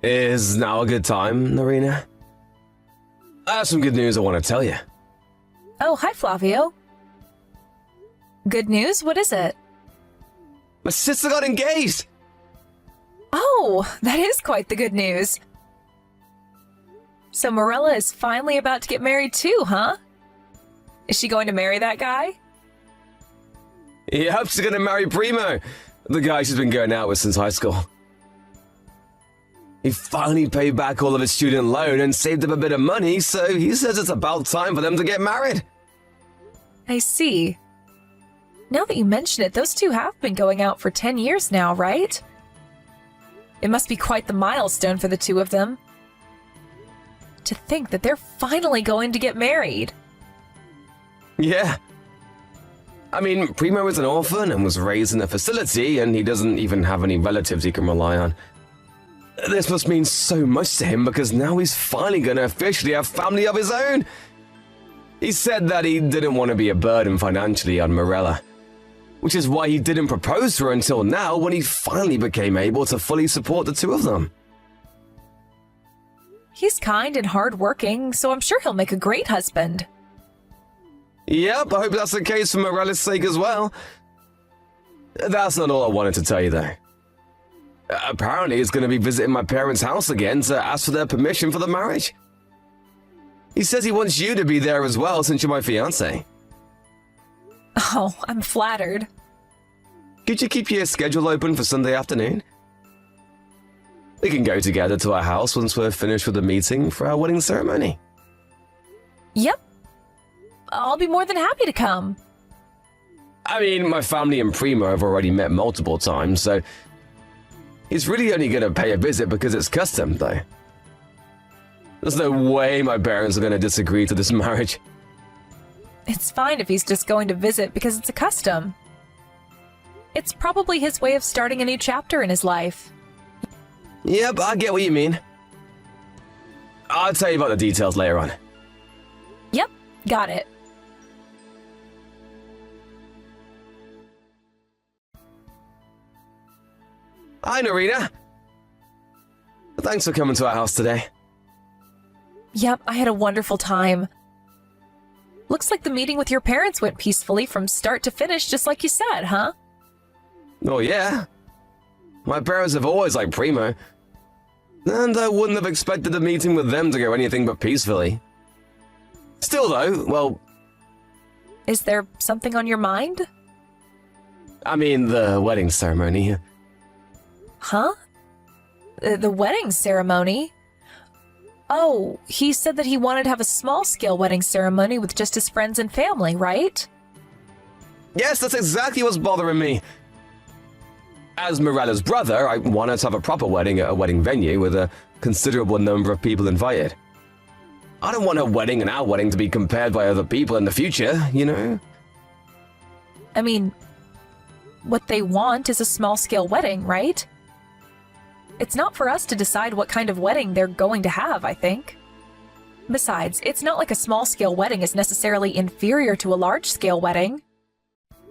Is now a good time, Narina? I have some good news I want to tell you. Oh, hi, Flavio. Good news? What is it? My sister got engaged! Oh, that is quite the good news. So Morella is finally about to get married too, huh? Is she going to marry that guy? Yep, she's gonna marry Primo, the guy she's been going out with since high school. He finally paid back all of his student loan and saved up a bit of money, so he says it's about time for them to get married. I see. Now that you mention it, those two have been going out for 10 years now, right? It must be quite the milestone for the two of them. To think that they're finally going to get married. Yeah. I mean, Primo is an orphan and was raised in a facility, and he doesn't even have any relatives he can rely on. This must mean so much to him because now he's finally going to officially have family of his own. He said that he didn't want to be a burden financially on Morella, which is why he didn't propose to her until now when he finally became able to fully support the two of them. He's kind and hardworking, so I'm sure he'll make a great husband. Yep, I hope that's the case for Morella's sake as well. That's not all I wanted to tell you, though. Apparently, he's going to be visiting my parents' house again to ask for their permission for the marriage. He says he wants you to be there as well since you're my fiancé. Oh, I'm flattered. Could you keep your schedule open for Sunday afternoon? We can go together to our house once we're finished with the meeting for our wedding ceremony. Yep. I'll be more than happy to come. I mean, my family and Primo have already met multiple times, so he's really only going to pay a visit because it's custom, though. There's no way my parents are going to disagree to this marriage. It's fine if he's just going to visit because it's a custom. It's probably his way of starting a new chapter in his life. Yep, I get what you mean. I'll tell you about the details later on. Yep, got it. Hi, Narina. Thanks for coming to our house today. Yep, I had a wonderful time. Looks like the meeting with your parents went peacefully from start to finish, just like you said, huh? Oh, yeah. My parents have always liked Primo, and I wouldn't have expected the meeting with them to go anything but peacefully. Still, though, well... Is there something on your mind? I mean, the wedding ceremony. Huh? The wedding ceremony? Oh, he said that he wanted to have a small-scale wedding ceremony with just his friends and family, right? Yes, that's exactly what's bothering me. As Morella's brother, I wanted to have a proper wedding at a wedding venue with a considerable number of people invited. I don't want a wedding and our wedding to be compared by other people in the future, you know? I mean, what they want is a small-scale wedding, right? It's not for us to decide what kind of wedding they're going to have, I think. Besides, it's not like a small-scale wedding is necessarily inferior to a large-scale wedding.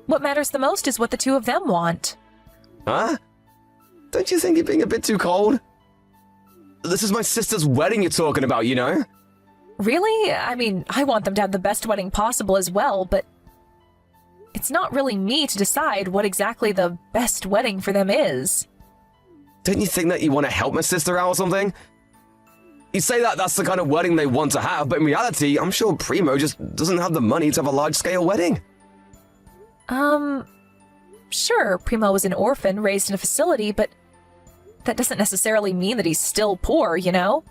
What matters the most is what the two of them want. Huh? Don't you think you're being a bit too cold? This is my sister's wedding you're talking about, you know? Really? I mean, I want them to have the best wedding possible as well, but it's not really me to decide what exactly the best wedding for them is. Don't you think that you want to help my sister out or something? You say that that's the kind of wedding they want to have, but in reality, I'm sure Primo just doesn't have the money to have a large-scale wedding. Sure, Primo was an orphan raised in a facility, but that doesn't necessarily mean that he's still poor, you know?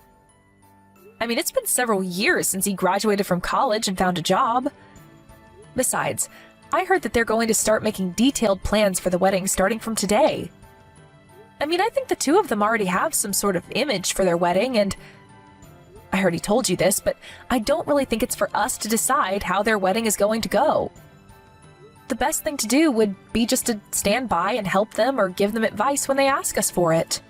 I mean, it's been several years since he graduated from college and found a job. Besides, I heard that they're going to start making detailed plans for the wedding starting from today. I mean, I think the two of them already have some sort of image for their wedding, and I already told you this, but I don't really think it's for us to decide how their wedding is going to go. The best thing to do would be just to stand by and help them or give them advice when they ask us for it.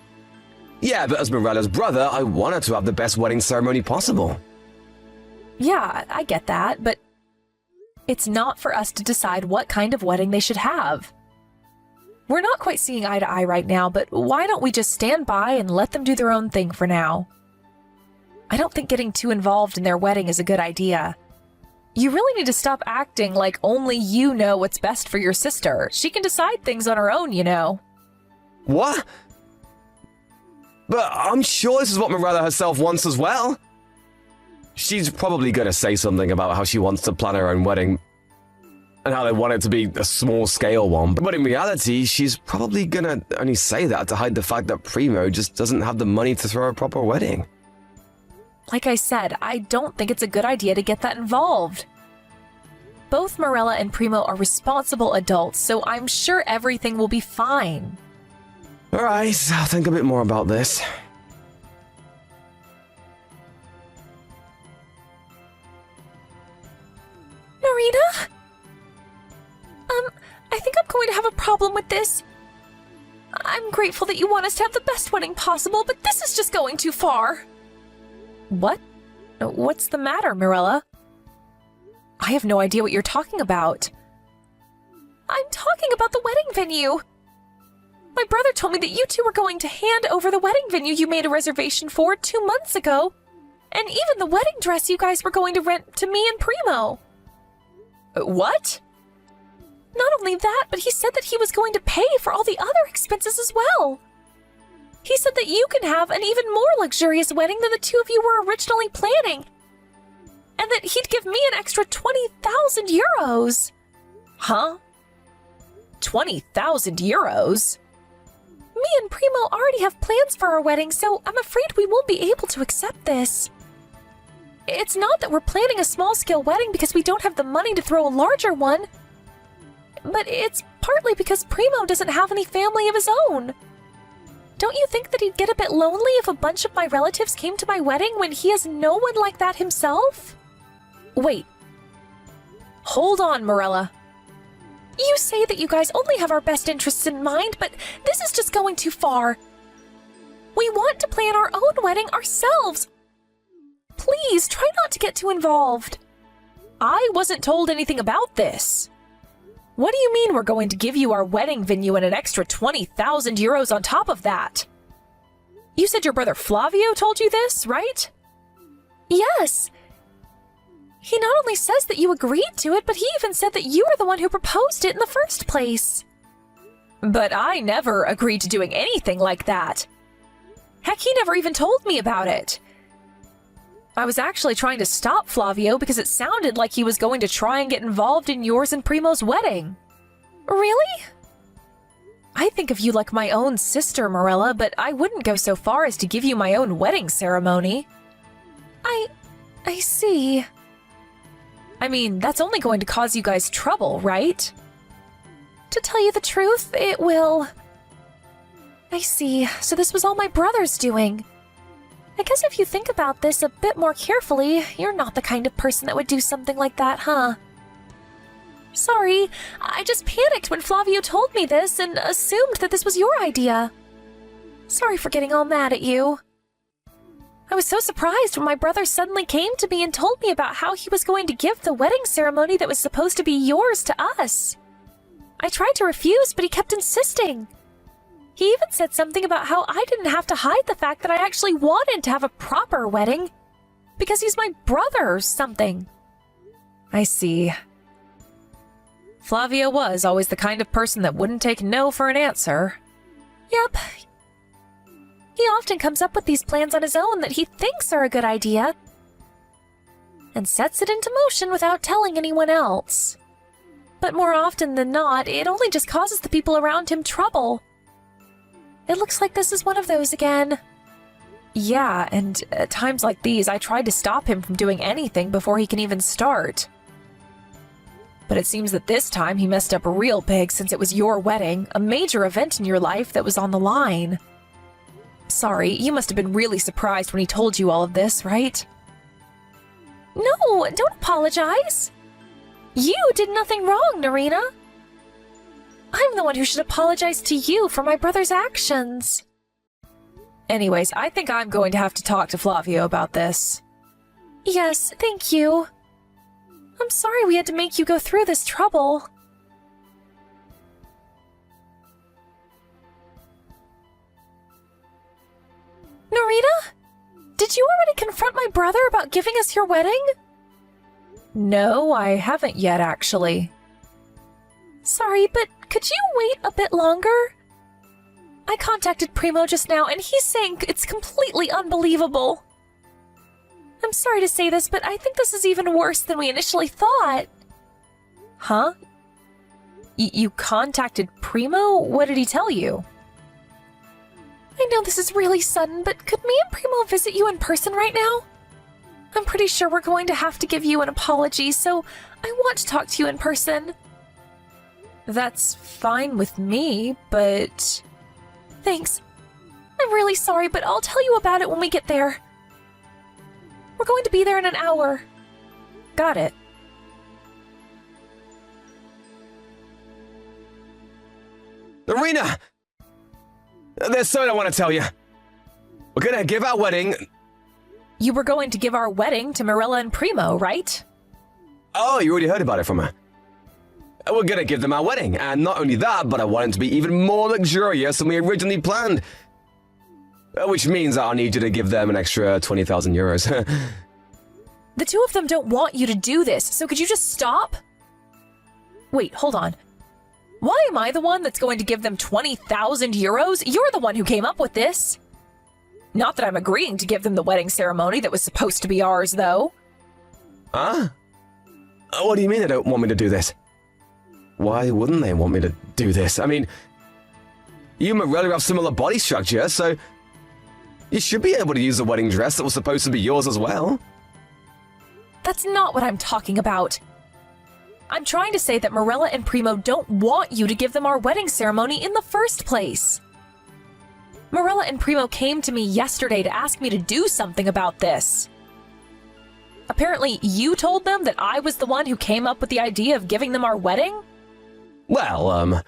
Yeah, but as Morella's brother, I wanted to have the best wedding ceremony possible. Yeah, I get that, but it's not for us to decide what kind of wedding they should have. We're not quite seeing eye to eye right now, but why don't we just stand by and let them do their own thing for now? I don't think getting too involved in their wedding is a good idea. You really need to stop acting like only you know what's best for your sister. She can decide things on her own, you know. What? But I'm sure this is what Morella herself wants as well. She's probably gonna say something about how she wants to plan her own wedding and how they want it to be a small-scale one. But in reality, she's probably gonna only say that to hide the fact that Primo just doesn't have the money to throw a proper wedding. Like I said, I don't think it's a good idea to get that involved. Both Morella and Primo are responsible adults, so I'm sure everything will be fine. Alright, I'll think a bit more about this. Narina? I think I'm going to have a problem with this. I'm grateful that you want us to have the best wedding possible, but this is just going too far. What? What's the matter, Morella? I have no idea what you're talking about. I'm talking about the wedding venue. My brother told me that you two were going to hand over the wedding venue you made a reservation for 2 months ago, and even the wedding dress you guys were going to rent to me and Primo. What? Not only that, but he said that he was going to pay for all the other expenses as well. He said that you can have an even more luxurious wedding than the two of you were originally planning, and that he'd give me an extra 20,000 euros. Huh? 20,000 euros? Me and Primo already have plans for our wedding, so I'm afraid we won't be able to accept this. It's not that we're planning a small-scale wedding because we don't have the money to throw a larger one, but it's partly because Primo doesn't have any family of his own. Don't you think that he'd get a bit lonely if a bunch of my relatives came to my wedding when he has no one like that himself? Wait. Hold on, Morella. You say that you guys only have our best interests in mind, but this is just going too far. We want to plan our own wedding ourselves. Please, try not to get too involved. I wasn't told anything about this. What do you mean we're going to give you our wedding venue and an extra 20,000 euros on top of that? You said your brother Flavio told you this, right? Yes. He not only says that you agreed to it, but he even said that you were the one who proposed it in the first place. But I never agreed to doing anything like that. Heck, he never even told me about it. I was actually trying to stop Flavio because it sounded like he was going to try and get involved in yours and Primo's wedding. Really? I think of you like my own sister, Morella, but I wouldn't go so far as to give you my own wedding ceremony. I see. I mean, that's only going to cause you guys trouble, right? To tell you the truth, it will. I see. So this was all my brother's doing. I guess if you think about this a bit more carefully, you're not the kind of person that would do something like that, huh? Sorry, I just panicked when Flavio told me this and assumed that this was your idea. Sorry for getting all mad at you. I was so surprised when my brother suddenly came to me and told me about how he was going to give the wedding ceremony that was supposed to be yours to us. I tried to refuse, but he kept insisting. He even said something about how I didn't have to hide the fact that I actually wanted to have a proper wedding, because he's my brother or something. I see. Flavio was always the kind of person that wouldn't take no for an answer. Yep. He often comes up with these plans on his own that he thinks are a good idea, and sets it into motion without telling anyone else. But more often than not, it only just causes the people around him trouble. It looks like this is one of those again. Yeah, and at times like these, I tried to stop him from doing anything before he can even start. But it seems that this time he messed up real big since it was your wedding, a major event in your life that was on the line. Sorry, you must have been really surprised when he told you all of this, right? No, don't apologize. You did nothing wrong, Narina. I'm the one who should apologize to you for my brother's actions. Anyways, I think I'm going to have to talk to Flavio about this. Yes, thank you. I'm sorry we had to make you go through this trouble. Did you already confront my brother about giving us your wedding? No, I haven't yet, actually. Sorry, but could you wait a bit longer? I contacted Primo just now, and he's saying it's completely unbelievable. I'm sorry to say this, but I think this is even worse than we initially thought. Huh? You contacted Primo? What did he tell you? I know this is really sudden, but could me and Primo visit you in person right now? I'm pretty sure we're going to have to give you an apology, so I want to talk to you in person. That's fine with me, but... Thanks. I'm really sorry, but I'll tell you about it when we get there. We're going to be there in an hour. Got it. Irina! There's something I want to tell you. We're gonna give our wedding... You were going to give our wedding to Marilla and Primo, right? Oh, you already heard about it from her. We're gonna give them our wedding, and not only that, but I want it to be even more luxurious than we originally planned. Which means I'll need you to give them an extra 20,000 euros. The two of them don't want you to do this, so could you just stop? Wait, hold on. Why am I the one that's going to give them 20,000 euros? You're the one who came up with this. Not that I'm agreeing to give them the wedding ceremony that was supposed to be ours, though. Huh? What do you mean they don't want me to do this? Why wouldn't they want me to do this? I mean, you and Marilla have similar body structure, so you should be able to use the wedding dress that was supposed to be yours as well. That's not what I'm talking about. I'm trying to say that Marilla and Primo don't want you to give them our wedding ceremony in the first place. Marilla and Primo came to me yesterday to ask me to do something about this. Apparently, you told them that I was the one who came up with the idea of giving them our wedding? Well,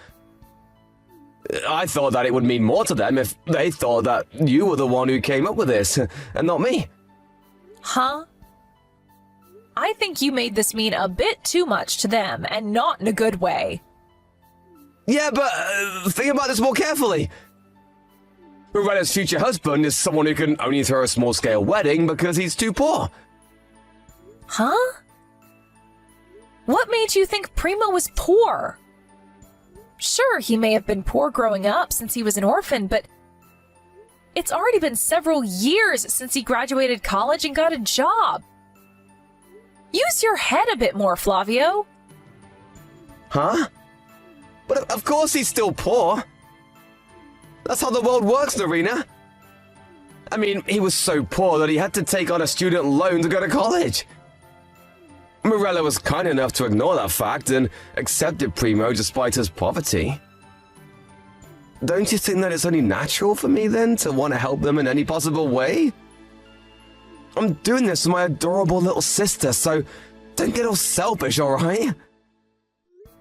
I thought that it would mean more to them if they thought that you were the one who came up with this, and not me. Huh? I think you made this mean a bit too much to them, and not in a good way. Yeah, but think about this more carefully. Morella's future husband is someone who can only throw a small-scale wedding because he's too poor. Huh? What made you think Primo was poor? Sure, he may have been poor growing up since he was an orphan, but it's already been several years since he graduated college and got a job. Use your head a bit more, Flavio. Huh? But of course he's still poor. That's how the world works, Narina. I mean, he was so poor that he had to take on a student loan to go to college. Morella was kind enough to ignore that fact and accepted Primo despite his poverty. Don't you think that it's only natural for me then to want to help them in any possible way? I'm doing this for my adorable little sister, so don't get all selfish, alright?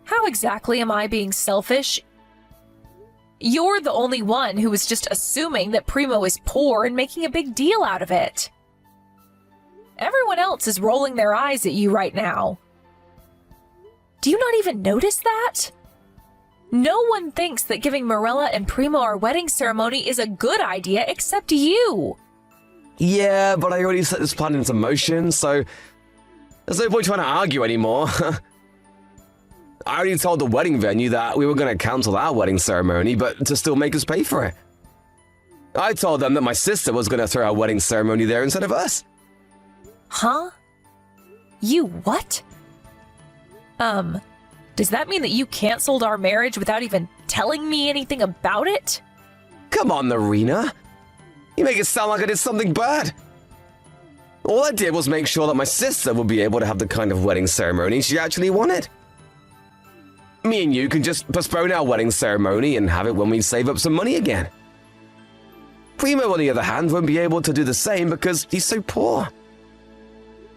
How exactly am I being selfish? You're the only one who was just assuming that Primo is poor and making a big deal out of it. Everyone else is rolling their eyes at you right now. Do you not even notice that? No one thinks that giving Marilla and Primo our wedding ceremony is a good idea except you. Yeah, but I already set this plan into motion, so there's no point trying to argue anymore. I already told the wedding venue that we were going to cancel our wedding ceremony, but to still make us pay for it. I told them that my sister was going to throw our wedding ceremony there instead of us. Huh? You what? Does that mean that you canceled our marriage without even telling me anything about it? Come on, Narina. You make it sound like I did something bad. All I did was make sure that my sister would be able to have the kind of wedding ceremony she actually wanted. Me and you can just postpone our wedding ceremony and have it when we save up some money again. Primo, on the other hand, won't be able to do the same because he's so poor.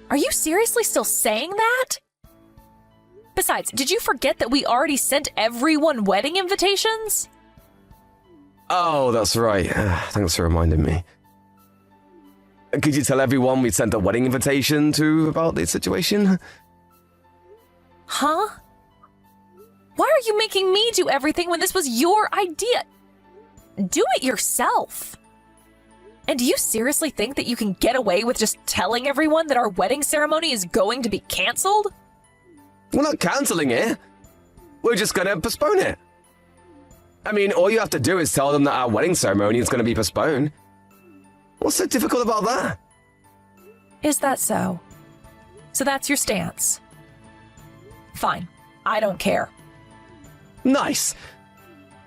Are you seriously still saying that? Besides, did you forget that we already sent everyone wedding invitations? Oh, that's right. Thanks for reminding me. Could you tell everyone we sent a wedding invitation to about the situation? Huh? Why are you making me do everything when this was your idea? Do it yourself. And do you seriously think that you can get away with just telling everyone that our wedding ceremony is going to be canceled? We're not cancelling it. We're just going to postpone it. I mean, all you have to do is tell them that our wedding ceremony is going to be postponed. What's so difficult about that? Is that so? So that's your stance. Fine. I don't care. Nice.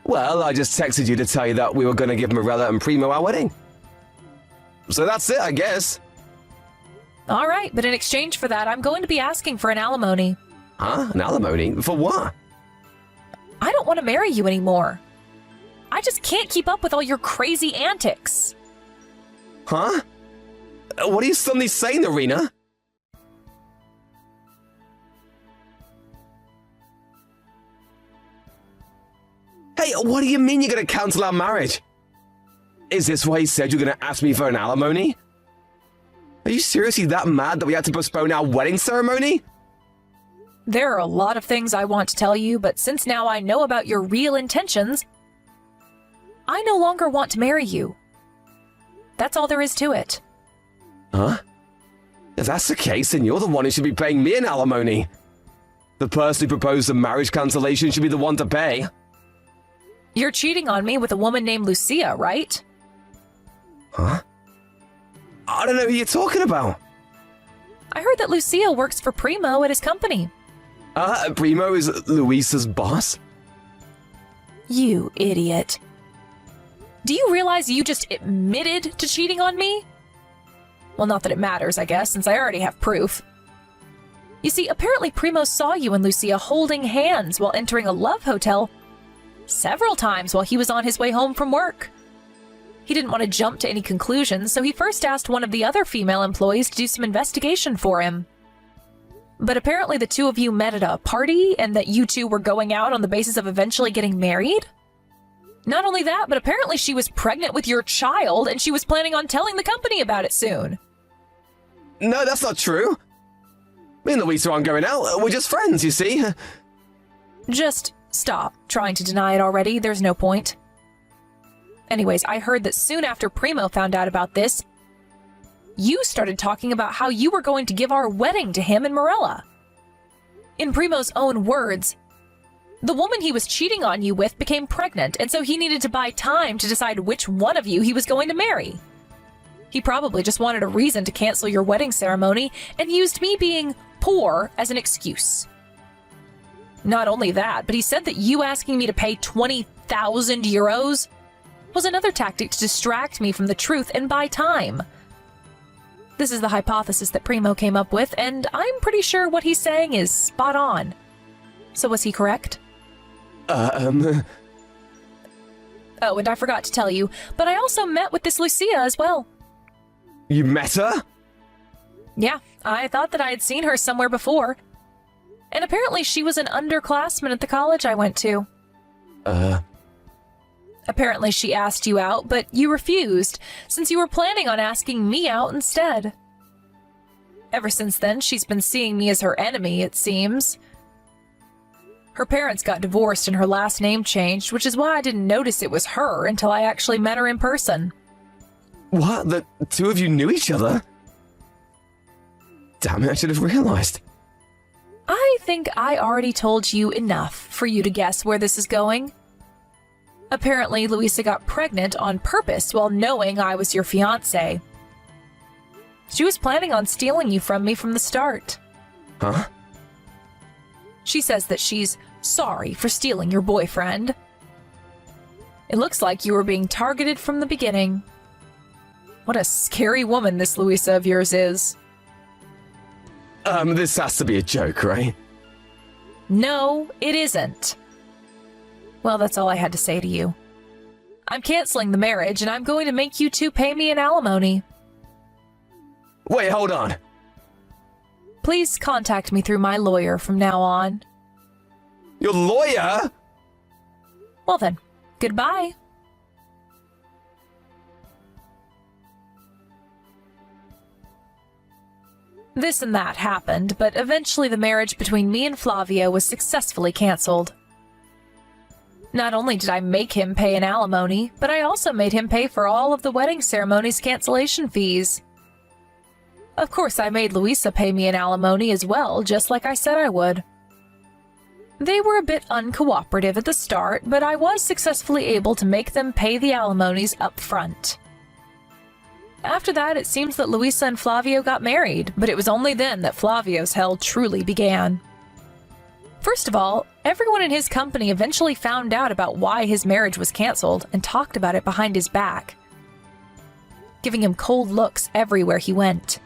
Well, I just texted you to tell you that we were going to give Morella and Primo our wedding. So that's it, I guess. All right, but in exchange for that, I'm going to be asking for an alimony. Huh? An alimony? For what? I don't want to marry you anymore. I just can't keep up with all your crazy antics. Huh? What are you suddenly saying, Irina? Hey, what do you mean you're going to cancel our marriage? Is this why you said you're going to ask me for an alimony? Are you seriously that mad that we had to postpone our wedding ceremony? There are a lot of things I want to tell you, but since now I know about your real intentions, I no longer want to marry you. That's all there is to it. Huh? If that's the case, then you're the one who should be paying me an alimony. The person who proposed the marriage cancellation should be the one to pay. You're cheating on me with a woman named Lucia, right? Huh? I don't know who you're talking about. I heard that Lucia works for Primo at his company. Primo is Luisa's boss? You idiot. Do you realize you just admitted to cheating on me? Well, not that it matters, I guess, since I already have proof. You see, apparently Primo saw you and Lucia holding hands while entering a love hotel several times while he was on his way home from work. He didn't want to jump to any conclusions, so he first asked one of the other female employees to do some investigation for him. But apparently the two of you met at a party and that you two were going out on the basis of eventually getting married? Not only that, but apparently she was pregnant with your child and she was planning on telling the company about it soon. No, that's not true. Me and Luisa aren't going out. We're just friends, you see. Just stop trying to deny it already. There's no point. Anyways, I heard that soon after Primo found out about this, you started talking about how you were going to give our wedding to him and Morella. In Primo's own words, the woman he was cheating on you with became pregnant, and so he needed to buy time to decide which one of you he was going to marry. He probably just wanted a reason to cancel your wedding ceremony and used me being poor as an excuse. Not only that, but he said that you asking me to pay 20,000 euros was another tactic to distract me from the truth and buy time. This is the hypothesis that Primo came up with, and I'm pretty sure what he's saying is spot on. So was he correct? Oh, and I forgot to tell you, but I also met with this Lucia as well. You met her? Yeah, I thought that I had seen her somewhere before. And apparently she was an underclassman at the college I went to. Apparently she asked you out, but you refused, since you were planning on asking me out instead. Ever since then, she's been seeing me as her enemy, it seems. Her parents got divorced and her last name changed, which is why I didn't notice it was her until I actually met her in person. What? The two of you knew each other? Damn it, I should have realized. I think I already told you enough for you to guess where this is going. Apparently, Luisa got pregnant on purpose while knowing I was your fiancé. She was planning on stealing you from me from the start. Huh? She says that she's sorry for stealing your boyfriend. It looks like you were being targeted from the beginning. What a scary woman this Luisa of yours is. This has to be a joke, right? No, it isn't. Well, that's all I had to say to you. I'm canceling the marriage, and I'm going to make you two pay me an alimony. Wait, hold on. Please contact me through my lawyer from now on. Your lawyer? Well then, goodbye. This and that happened, but eventually the marriage between me and Flavia was successfully canceled. Not only did I make him pay an alimony, but I also made him pay for all of the wedding ceremony's cancellation fees. Of course, I made Louisa pay me an alimony as well, just like I said I would. They were a bit uncooperative at the start, but I was successfully able to make them pay the alimonies up front. After that, it seems that Louisa and Flavio got married, but it was only then that Flavio's hell truly began. First of all, everyone in his company eventually found out about why his marriage was canceled and talked about it behind his back, giving him cold looks everywhere he went.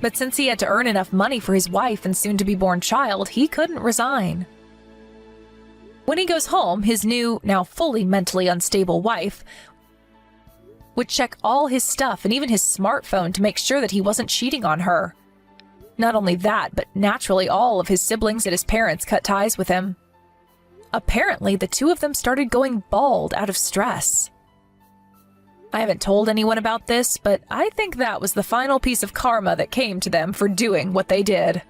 But since he had to earn enough money for his wife and soon-to-be-born child, he couldn't resign. When he goes home, his new, now fully mentally unstable wife would check all his stuff and even his smartphone to make sure that he wasn't cheating on her. Not only that, but naturally all of his siblings and his parents cut ties with him. Apparently, the two of them started going bald out of stress. I haven't told anyone about this, but I think that was the final piece of karma that came to them for doing what they did.